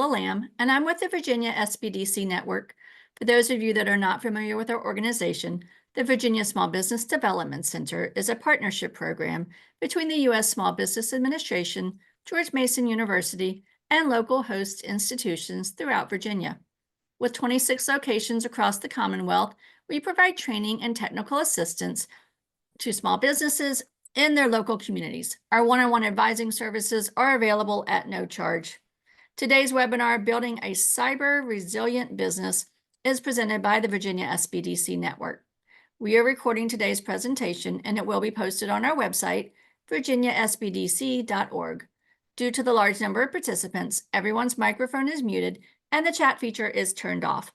Lamb, and I'm with the Virginia SBDC Network. For those of you that are not familiar with our organization, the Virginia Small Business Development Center is a partnership program between the U.S. Small Business Administration, George Mason University, and local host institutions throughout Virginia. With 26 locations across the Commonwealth, we provide training and technical assistance to small businesses in their local communities. Our one-on-one advising services are available at no charge. Today's webinar, Building a Cyber Resilient Business, is presented by the Virginia SBDC Network. We are recording today's presentation and it will be posted on our website, virginiasbdc.org. Due to the large number of participants, everyone's microphone is muted and the chat feature is turned off.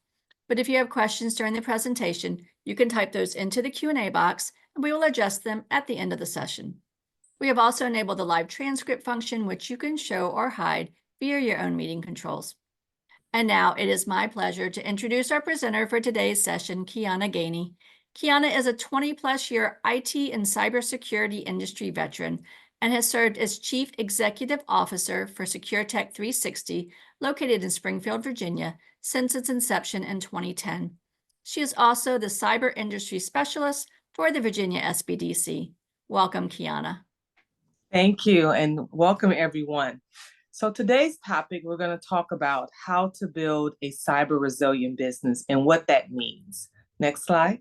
But if you have questions during the presentation, you can type those into the Q&A box and we will address them at the end of the session. We have also enabled the live transcript function, which you can show or hide via your own meeting controls. And now it is my pleasure to introduce our presenter for today's session, Kiana Gainey. Kiana is a 20-plus year IT and cybersecurity industry veteran and has served as Chief Executive Officer for SecureTech 360, located in Springfield, Virginia, since its inception in 2010. She is also the Cyber Industry Specialist for the Virginia SBDC. Welcome, Kiana. Thank you, and welcome, everyone. So today's topic, we're going to talk about how to build a cyber resilient business and what that means. Next slide.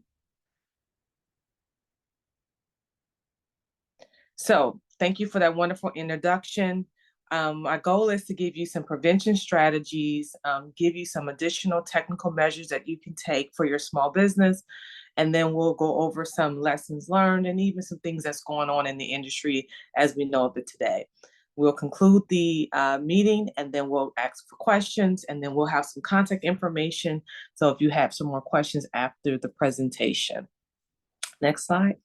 So thank you for that wonderful introduction. My goal is to give you some prevention strategies, give you some additional technical measures that you can take for your small business, and then we'll go over some lessons learned and even some things that's going on in the industry as we know of it today. We'll conclude the meeting and then we'll ask for questions and then we'll have some contact information. So if you have some more questions after the presentation. Next slide.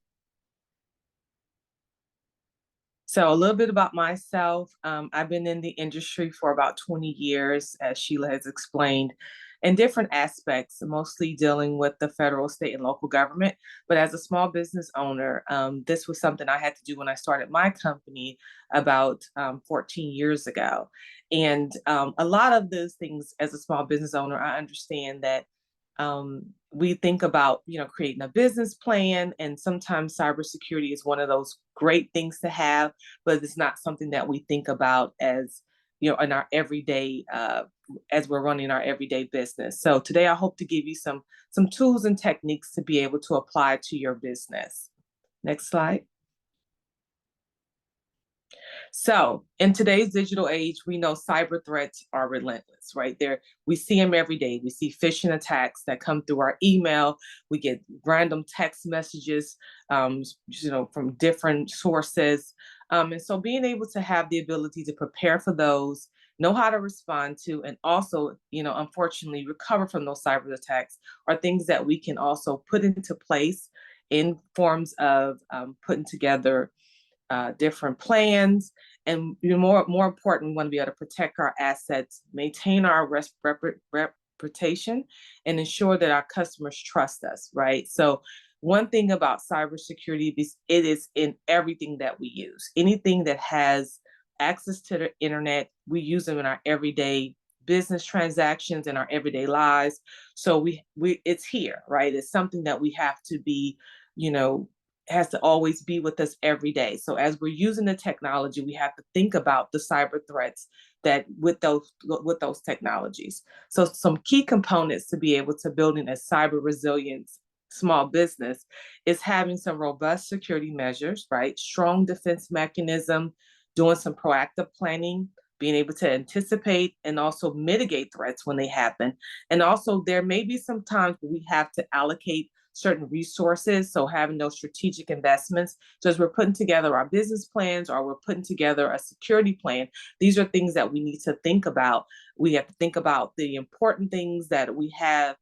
So a little bit about myself. I've been in the industry for about 20 years, as Sheila has explained, in different aspects, mostly dealing with the federal, state, and local government. But as a small business owner, this was something I had to do when I started my company about 14 years ago. And a lot of those things as a small business owner, I understand that we think about, creating a business plan, and sometimes cybersecurity is one of those great things to have, but it's not something that we think about as, in our everyday, as we're running our everyday business. So today I hope to give you some tools and techniques to be able to apply to your business. Next slide. So in today's digital age, we know cyber threats are relentless, right? We see them every day. We see phishing attacks that come through our email. We get random text messages, from different sources. And so being able to have the ability to prepare for those, know how to respond to, and also, unfortunately, recover from those cyber attacks are things that we can also put into place in forms of putting together different plans, and more important, we want to be able to protect our assets, maintain our reputation, and ensure that our customers trust us, right? So one thing about cybersecurity is it is in everything that we use. Anything that has access to the internet, we use them in our everyday business transactions and our everyday lives. So it's here, right? It's something that we have to be, has to always be with us every day. So as we're using the technology, we have to think about the cyber threats that with those technologies. So some key components to be able to building a cyber resilience small business is having some robust security measures, right? Strong defense mechanism, doing some proactive planning, being able to anticipate and also mitigate threats when they happen. And also there may be some times where we have to allocate certain resources, so having those strategic investments. So as we're putting together our business plans or we're putting together a security plan, these are things that we need to think about. We have to think about the important things that we have,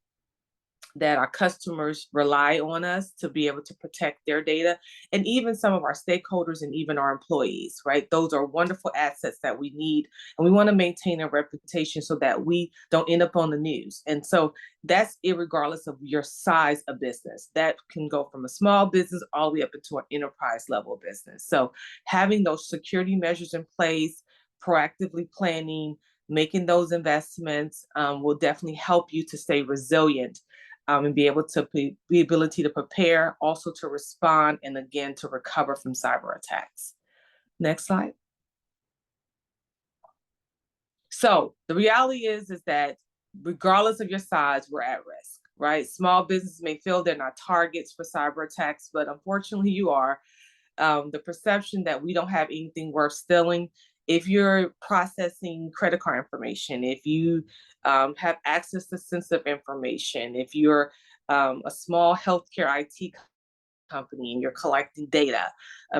that our customers rely on us to be able to protect their data, and even some of our stakeholders and even our employees, right? Those are wonderful assets that we need, and we want to maintain a reputation so that we don't end up on the news. And so that's irregardless of your size of business. That can go from a small business all the way up into an enterprise level business. So having those security measures in place, proactively planning, Making those investments will definitely help you to stay resilient and be able to be the ability to prepare, also to respond, and again, to recover from cyber attacks. Next slide. So the reality is that regardless of your size, we're at risk, right? Small businesses may feel they're not targets for cyber attacks, but unfortunately you are. The perception that we don't have anything worth stealing, if you're processing credit card information, if you have access to sensitive information, if you're a small healthcare IT company and you're collecting data.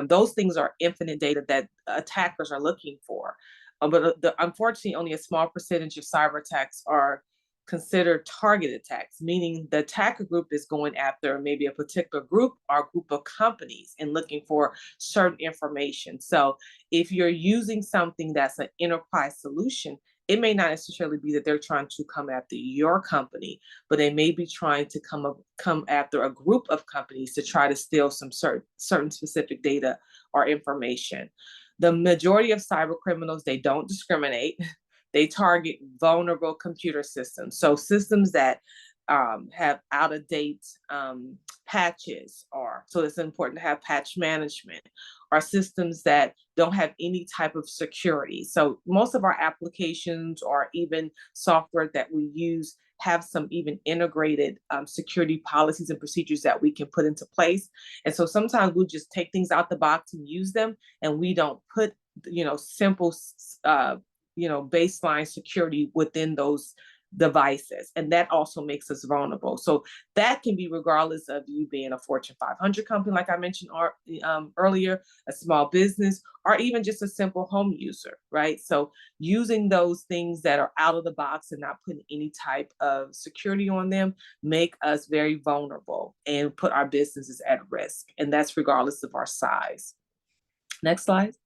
Those things are infinite data that attackers are looking for. But unfortunately, only a small percentage of cyber attacks are considered target attacks, meaning the attacker group is going after maybe a particular group or a group of companies and looking for certain information. So if you're using something that's an enterprise solution, it may not necessarily be that they're trying to come after your company, but they may be trying to come after a group of companies to try to steal some certain specific data or information. The majority of cyber criminals, they don't discriminate. They target vulnerable computer systems. So systems that have out of date patches, or so it's important to have patch management, or systems that don't have any type of security. So most of our applications or even software that we use have some even integrated security policies and procedures that we can put into place. And so sometimes we'll just take things out the box and use them, and we don't put, simple, baseline security within those devices. And that also makes us vulnerable. So that can be regardless of you being a Fortune 500 company, like I mentioned earlier, a small business, or even just a simple home user, right? So using those things that are out of the box and not putting any type of security on them make us very vulnerable and put our businesses at risk. And that's regardless of our size. Next slide.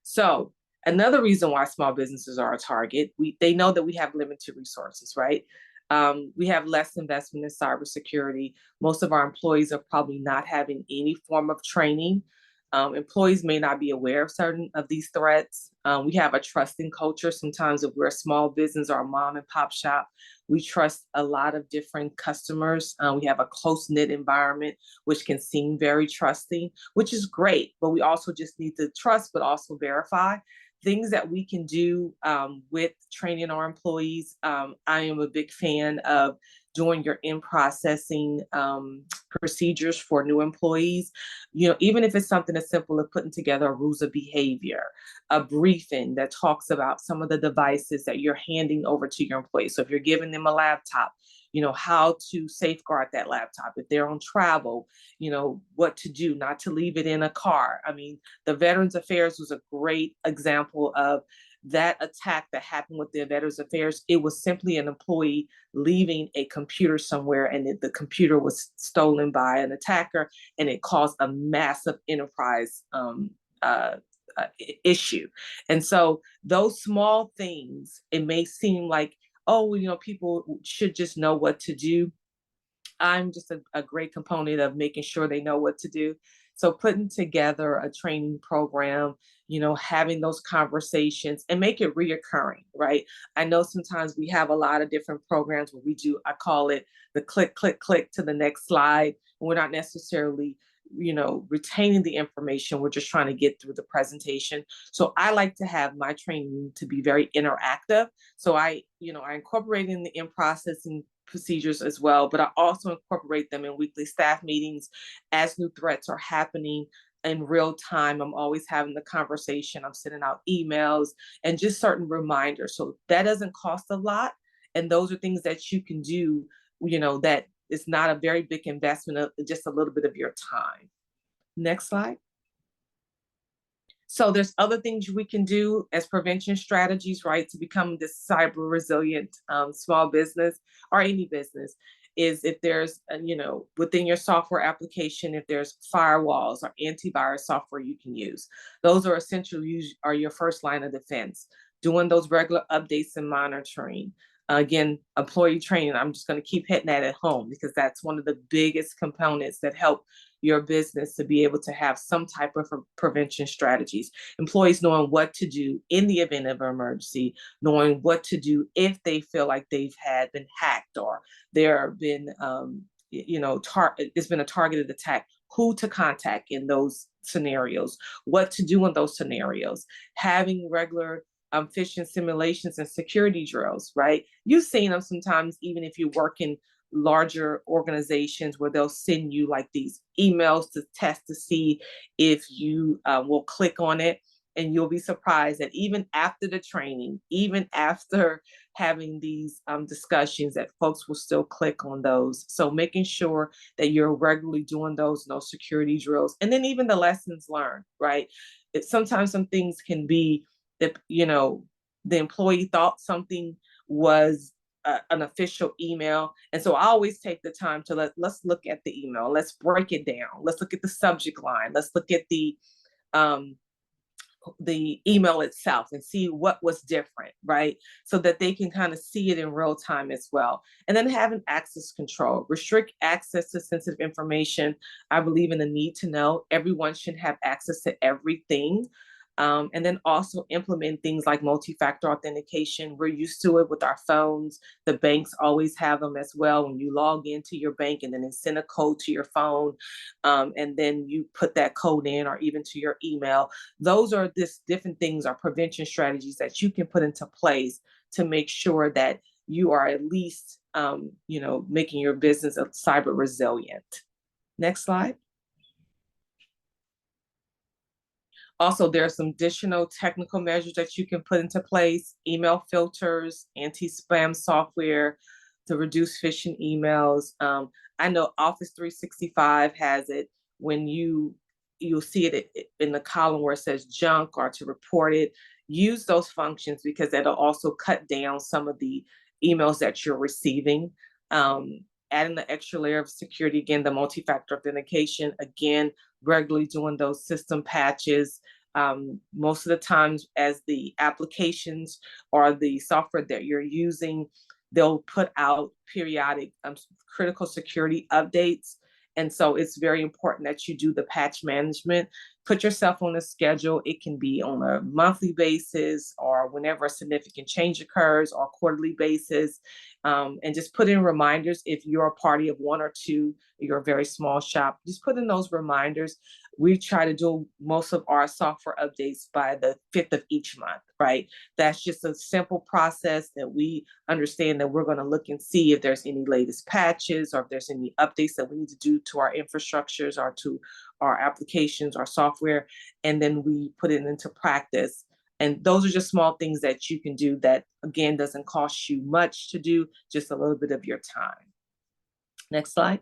So another reason why small businesses are a target, they know that we have limited resources, right? We have less investment in cybersecurity. Most of our employees are probably not having any form of training. Employees may not be aware of certain of these threats. We have a trusting culture. Sometimes if we're a small business or a mom and pop shop, we trust a lot of different customers. We have a close-knit environment, which can seem very trusting, which is great. But we also just need to trust, but also verify things that we can do with training our employees. I am a big fan of doing your in-processing procedures for new employees. Even if it's something as simple as putting together rules of behavior, a briefing that talks about some of the devices that you're handing over to your employees. So if you're giving them a laptop, how to safeguard that laptop. If they're on travel, what to do, not to leave it in a car. I mean, the Veterans Affairs was a great example of that attack that happened with the Veterans Affairs. It was simply an employee leaving a computer somewhere, and the computer was stolen by an attacker, and it caused a massive enterprise issue. And so those small things, it may seem like, oh, people should just know what to do. I'm just a great component of making sure they know what to do. So putting together a training program, having those conversations and make it reoccurring, right? I know sometimes we have a lot of different programs where I call it the click, click, click to the next slide. We're not necessarily retaining the information. We're just trying to get through the presentation. So I like to have my training to be very interactive. So I incorporate in the in-processing procedures as well, but I also incorporate them in weekly staff meetings as new threats are happening in real time. I'm always having the conversation. I'm sending out emails and just certain reminders. So that doesn't cost a lot. And those are things that you can do, that it's not a very big investment of just a little bit of your time. Next slide. So there's other things we can do as prevention strategies, right, to become this cyber resilient small business or any business, is if there's, within your software application, if there's firewalls or antivirus software you can use. Those are essentially are your first line of defense. Doing those regular updates and monitoring. Again, employee training, I'm just going to keep hitting that at home because that's one of the biggest components that help your business to be able to have some type of prevention strategies. Employees knowing what to do in the event of an emergency, knowing what to do if they feel like they've been hacked or there have been, it's been a targeted attack, who to contact in those scenarios, what to do in those scenarios, having regular phishing simulations and security drills, right? You've seen them sometimes, even if you work in larger organizations where they'll send you like these emails to test to see if you will click on it. And you'll be surprised that even after the training, even after having these discussions, that folks will still click on those. So making sure that you're regularly doing those security drills, and then even the lessons learned, right? Sometimes some things can be that, the employee thought something was an official email. And so I always take the time to let's look at the email. Let's break it down. Let's look at the subject line. Let's look at the email itself and see what was different, right? So that they can kind of see it in real time as well. And then having access control, restrict access to sensitive information. I believe in the need to know. Everyone should have access to everything. And then also implement things like multi-factor authentication. We're used to it with our phones. The banks always have them as well. When you log into your bank and then they send a code to your phone, and then you put that code in, or even to your email. Those are different things, or prevention strategies that you can put into place to make sure that you are at least, making your business cyber resilient. Next slide. Also, there are some additional technical measures that you can put into place: email filters, anti-spam software to reduce phishing emails. I know Office 365 has it. When you'll see it in the column where it says junk or to report it. Use those functions because that'll also cut down some of the emails that you're receiving. Adding the extra layer of security, again, the multi-factor authentication, again, regularly doing those system patches. Most of the times, as the applications or the software that you're using, they'll put out periodic critical security updates. And so it's very important that you do the patch management. Put yourself on a schedule. It can be on a monthly basis or whenever a significant change occurs, or quarterly basis. And just put in reminders. If you're a party of one or two, you're a very small shop, just put in those reminders. We try to do most of our software updates by the 5th of each month, right? That's just a simple process that we understand that we're going to look and see if there's any latest patches or if there's any updates that we need to do to our infrastructures or to our applications, our software, and then we put it into practice. And those are just small things that you can do that, again, doesn't cost you much to do, just a little bit of your time. Next slide.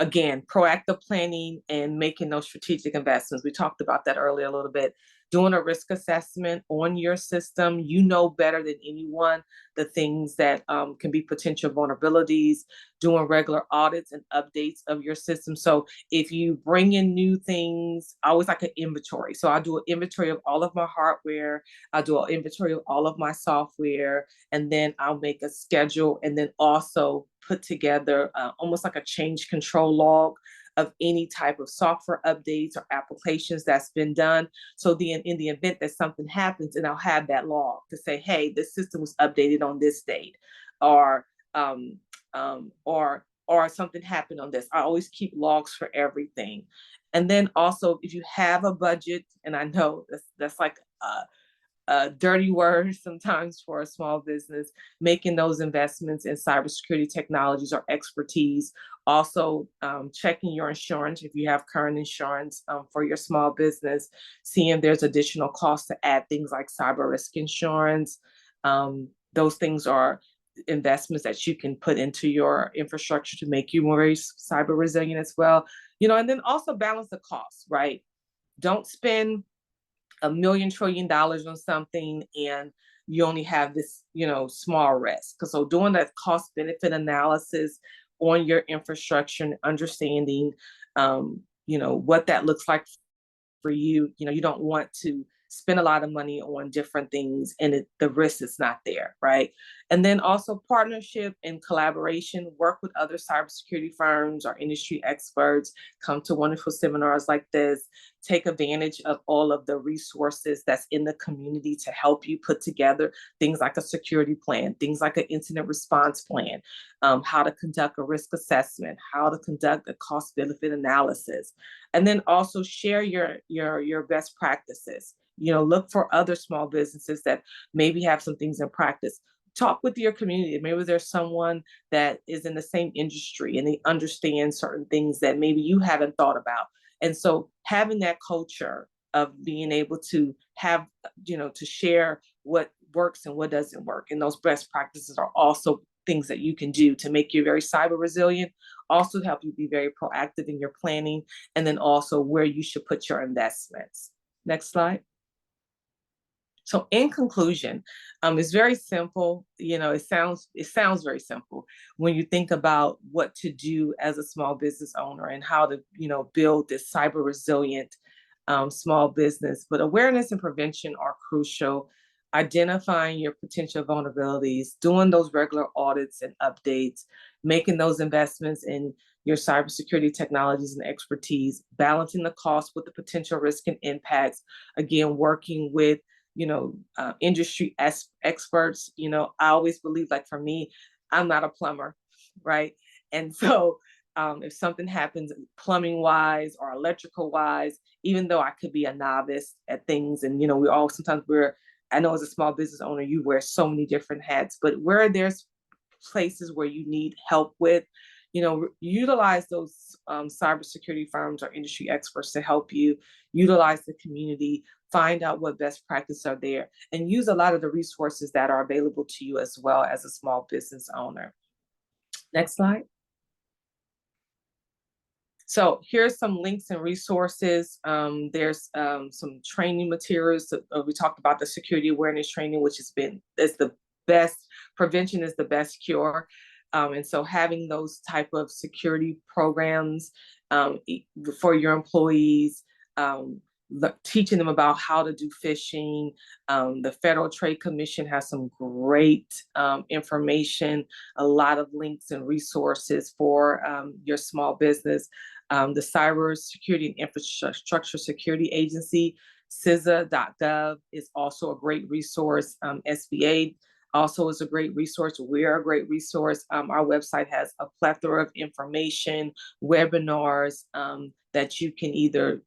Again, proactive planning and making those strategic investments. We talked about that earlier a little bit. Doing a risk assessment on your system. You know better than anyone the things that can be potential vulnerabilities. Doing regular audits and updates of your system. So if you bring in new things, I always like an inventory. So I do an inventory of all of my hardware. I do an inventory of all of my software, and then I'll make a schedule, and then also put together almost like a change control log of any type of software updates or applications that's been done. So in the event that something happens, and I'll have that log to say, hey, this system was updated on this date, or something happened on this. I always keep logs for everything. And then also, if you have a budget, and I know that's like a dirty word sometimes for a small business, making those investments in cybersecurity technologies or expertise. Also, checking your insurance if you have current insurance for your small business, seeing if there's additional costs to add things like cyber risk insurance. Those things are investments that you can put into your infrastructure to make you more cyber resilient as well. And then also balance the costs, right? Don't spend $1 million trillion on something and you only have this, small risk. So doing that cost benefit analysis on your infrastructure and understanding, what that looks like for you. You don't want to spend a lot of money on different things and the risk is not there, right? And then also partnership and collaboration, work with other cybersecurity firms or industry experts, come to wonderful seminars like this, take advantage of all of the resources that's in the community to help you put together things like a security plan, things like an incident response plan, how to conduct a risk assessment, how to conduct a cost benefit analysis, and then also share your best practices. Look for other small businesses that maybe have some things in practice. Talk with your community. Maybe there's someone that is in the same industry and they understand certain things that maybe you haven't thought about. And so having that culture of being able to have, to share what works and what doesn't work. And those best practices are also things that you can do to make you very cyber resilient, also help you be very proactive in your planning, and then also where you should put your investments. Next slide. So in conclusion, it's very simple. It sounds very simple when you think about what to do as a small business owner and how to, build this cyber resilient small business. But awareness and prevention are crucial. Identifying your potential vulnerabilities, doing those regular audits and updates, making those investments in your cybersecurity technologies and expertise, balancing the cost with the potential risk and impacts. Again, working with industry experts. I always believe, like for me, I'm not a plumber, right? And so if something happens plumbing wise or electrical wise, even though I could be a novice at things, and I know as a small business owner, you wear so many different hats, but where there's places where you need help with, utilize those cybersecurity firms or industry experts to help you, utilize the community, find out what best practices are there, and use a lot of the resources that are available to you as well as a small business owner. Next slide. So here's some links and resources. There's some training materials. We talked about the security awareness training, which is the best, prevention is the best cure. And so having those type of security programs for your employees, teaching them about how to do phishing. The Federal Trade Commission has some great information, a lot of links and resources for your small business. The Cyber Security and Infrastructure Security Agency, CISA.gov, is also a great resource. SBA also is a great resource. We're a great resource. Our website has a plethora of information, webinars that you can either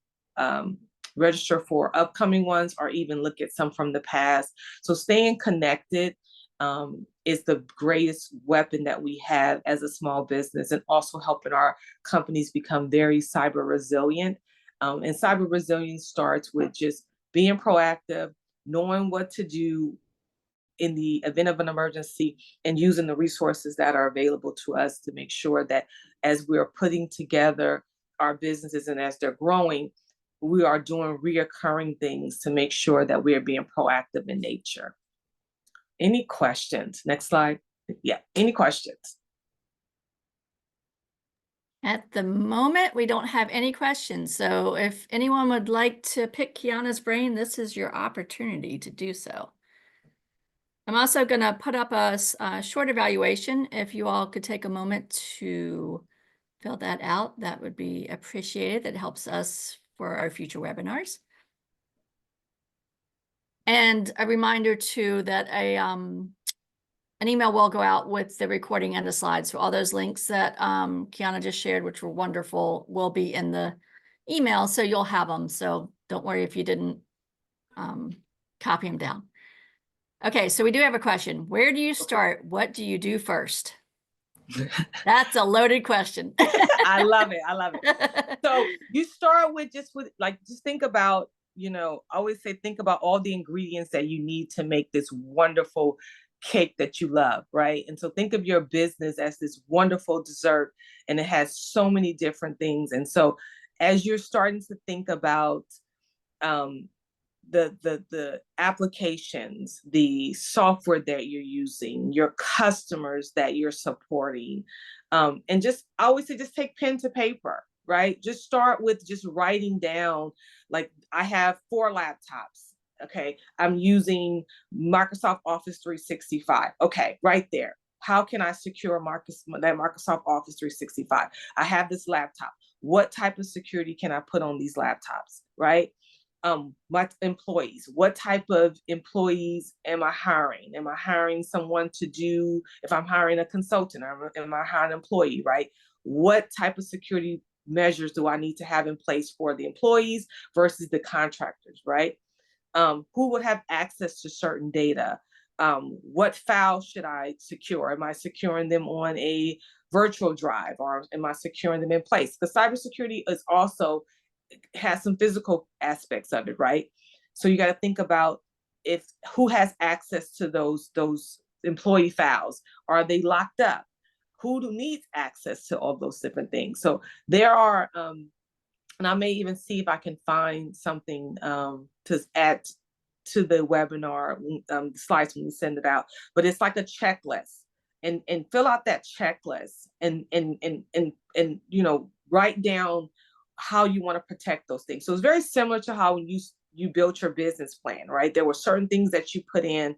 register for upcoming ones or even look at some from the past. So staying connected is the greatest weapon that we have as a small business, and also helping our companies become very cyber resilient. And cyber resilience starts with just being proactive, knowing what to do in the event of an emergency, and using the resources that are available to us to make sure that as we're putting together our businesses and as they're growing, we are doing reoccurring things to make sure that we are being proactive in nature. Any questions? Next slide. Yeah, any questions? At the moment, we don't have any questions. So if anyone would like to pick Kiana's brain, this is your opportunity to do so. I'm also going to put up a short evaluation. If you all could take a moment to fill that out, that would be appreciated. That helps us for our future webinars. And a reminder too that an email will go out with the recording and the slides. So all those links that Kiana just shared, which were wonderful, will be in the email. So you'll have them. So don't worry if you didn't copy them down. Okay, so we do have a question. Where do you start? What do you do first? That's a loaded question. I love it. I love it. So you start with just think about, I always say, think about all the ingredients that you need to make this wonderful cake that you love, right? And so think of your business as this wonderful dessert, and it has so many different things. And so as you're starting to think about the applications, the software that you're using, your customers that you're supporting, and I always say, just take pen to paper, right? Just start with just writing down, like I have 4 laptops. Okay, I'm using Microsoft Office 365. Okay, right there. How can I secure that Microsoft Office 365? I have this laptop. What type of security can I put on these laptops, right? My employees, what type of employees am I hiring? Am I hiring someone to do, if I'm hiring a consultant, or am I hiring an employee, right? What type of security measures do I need to have in place for the employees versus the contractors, right? Who would have access to certain data? What files should I secure? Am I securing them on a virtual drive, or am I securing them in place? Because cybersecurity is also has some physical aspects of it, right? So you got to think about if who has access to those employee files. Are they locked up? Who needs access to all those different things? So there are, and I may even see if I can find something to add to the webinar slides when we send it out. But it's like a checklist, and fill out that checklist, and write down how you want to protect those things. So it's very similar to how you built your business plan, right? There were certain things that you put in.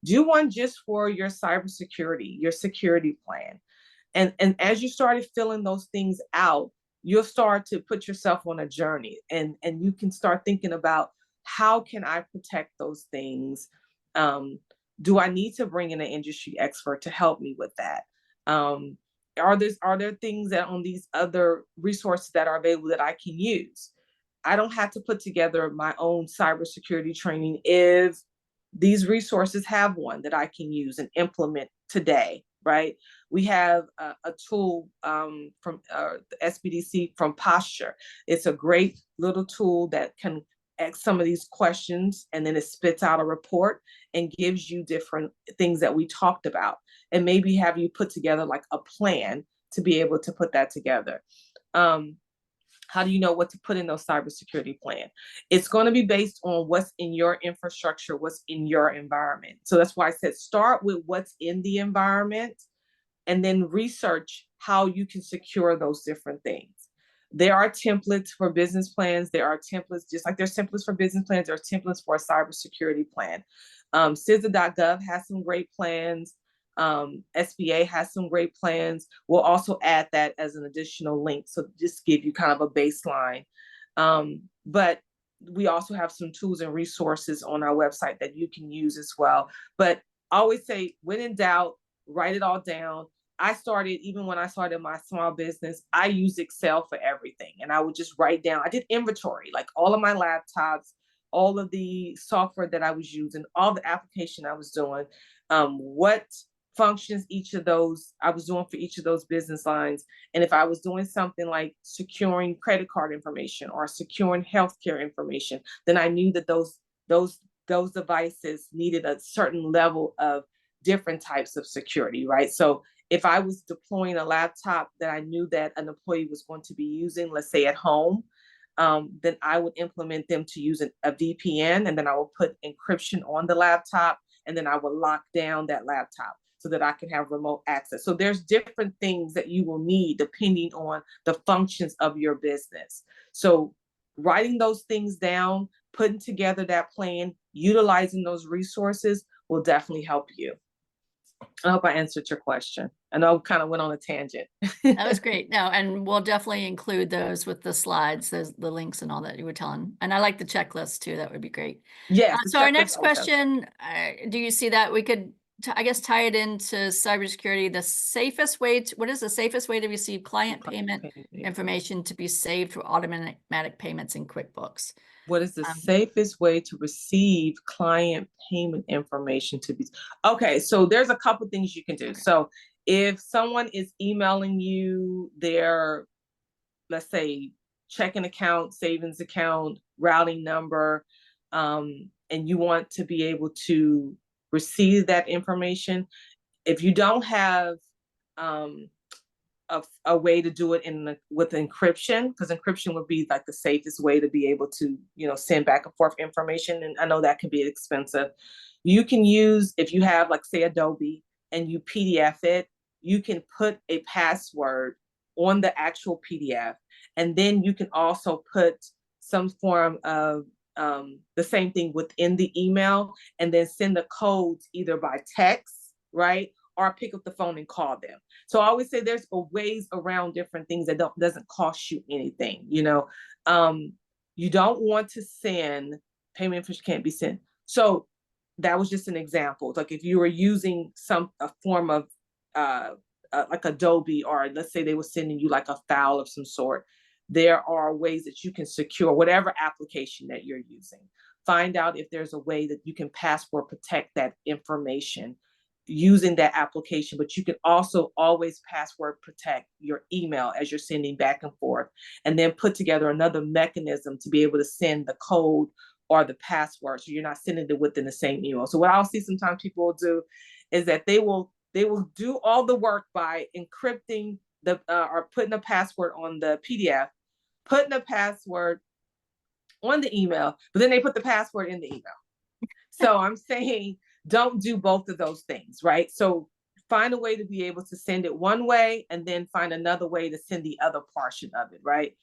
Do one just for your cybersecurity, your security plan. And as you started filling those things out, you'll start to put yourself on a journey, and you can start thinking about, how can I protect those things? Do I need to bring in an industry expert to help me with that? Are there things that on these other resources that are available that I can use? I don't have to put together my own cybersecurity training if these resources have one that I can use and implement today, right? We have a tool from the SBDC from Posture. It's a great little tool that can ask some of these questions, and then it spits out a report and gives you different things that we talked about, and maybe have you put together like a plan to be able to put that together. How do you know what to put in those cybersecurity plan? It's going to be based on what's in your infrastructure, what's in your environment. So that's why I said start with what's in the environment, and then research how you can secure those different things. There are templates for business plans. There are templates, just like there's templates for business plans, there are templates for a cybersecurity plan. CISA.gov has some great plans. SBA has some great plans. We'll also add that as an additional link, so just give you kind of a baseline. But we also have some tools and resources on our website that you can use as well. But I always say, when in doubt, write it all down. Even when I started my small business, I used Excel for everything. And I would just write down, I did inventory, like all of my laptops, all of the software that I was using, all the application I was doing, what functions each of those I was doing for each of those business lines. And if I was doing something like securing credit card information or securing healthcare information, then I knew that those devices needed a certain level of different types of security, right? So if I was deploying a laptop that I knew that an employee was going to be using, let's say at home, then I would implement them to use a VPN, and then I will put encryption on the laptop, and then I will lock down that laptop so that I can have remote access. So there's different things that you will need depending on the functions of your business. So writing those things down, putting together that plan, utilizing those resources will definitely help you. I hope I answered your question. I know I kind of went on a tangent. That was great. No, and we'll definitely include those with the slides, the links and all that you were telling. And I like the checklist too. That would be great. Yes. So our next question, do you see that we could, I guess, tie it into cybersecurity? What is the safest way to receive client payment information to be saved for automatic payments in QuickBooks? What is the safest way to receive client payment information to be? Okay, so there's a couple things you can do. Okay. So if someone is emailing you their, let's say, checking account, savings account, routing number, and you want to be able to receive that information, if you don't have a way to do it with encryption, because encryption would be like the safest way to be able to, send back and forth information. And I know that can be expensive. You can use, if you have, like, say, Adobe, and you PDF it, you can put a password on the actual PDF. And then you can also put some form of the same thing within the email, and then send the codes either by text, right? Or pick up the phone and call them. So I always say there's ways around different things that doesn't cost you anything. You don't want to send payment information can't be sent. So that was just an example. Like if you were using a form of like Adobe, or let's say they were sending you like a file of some sort, there are ways that you can secure whatever application that you're using. Find out if there's a way that you can password protect that information using that application, but you can also always password protect your email as you're sending back and forth, and then put together another mechanism to be able to send the code or the password, so you're not sending it within the same email. So what I'll see sometimes people will do is that they will do all the work by encrypting or putting a password on the PDF, putting a password on the email, but then they put the password in the email. So I'm saying don't do both of those things, right? So find a way to be able to send it one way, and then find another way to send the other portion of it, right?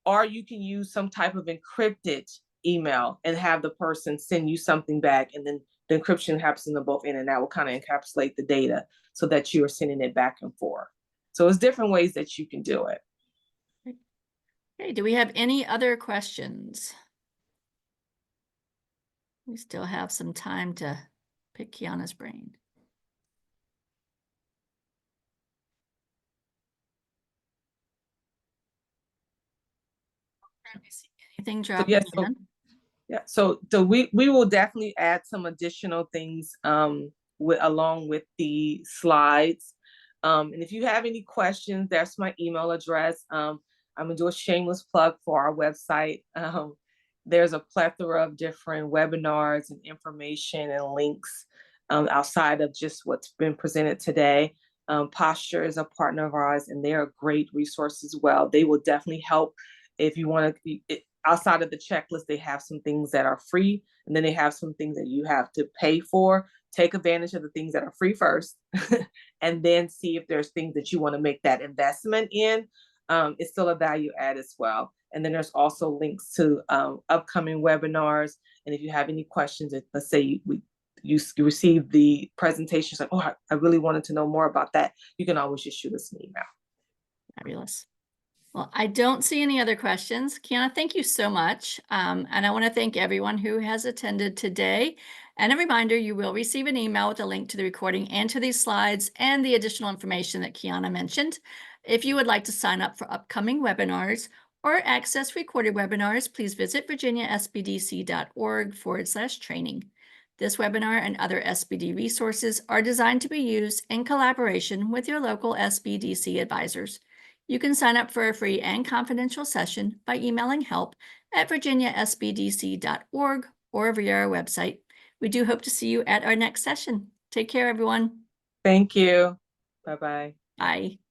Or you can use some type of encrypted email and have the person send you something back, and then the encryption happens in the both end, and that will kind of encapsulate the data so that you are sending it back and forth. So it's different ways that you can do it. Okay, do we have any other questions? We still have some time to pick Kiana's brain. Anything dropping in? So we will definitely add some additional things along with the slides. And if you have any questions, that's my email address. I'm gonna do a shameless plug for our website. There's a plethora of different webinars and information and links outside of just what's been presented today. Posture is a partner of ours, and they're a great resource as well. They will definitely help if you want to. Outside of the checklist, they have some things that are free, and then they have some things that you have to pay for. Take advantage of the things that are free first, and then see if there's things that you want to make that investment in. It's still a value add as well. And then there's also links to upcoming webinars. And if you have any questions, let's say you receive the presentation, like, oh, I really wanted to know more about that, you can always just shoot us an email. Fabulous. Well, I don't see any other questions. Kiana, thank you so much. And I want to thank everyone who has attended today. And a reminder, you will receive an email with a link to the recording and to these slides and the additional information that Kiana mentioned. If you would like to sign up for upcoming webinars or access recorded webinars, please visit virginiasbdc.org/training. This webinar and other SBD resources are designed to be used in collaboration with your local SBDC advisors. You can sign up for a free and confidential session by emailing help@virginiasbdc.org or via our website. We do hope to see you at our next session. Take care, everyone. Thank you. Bye-bye. Bye.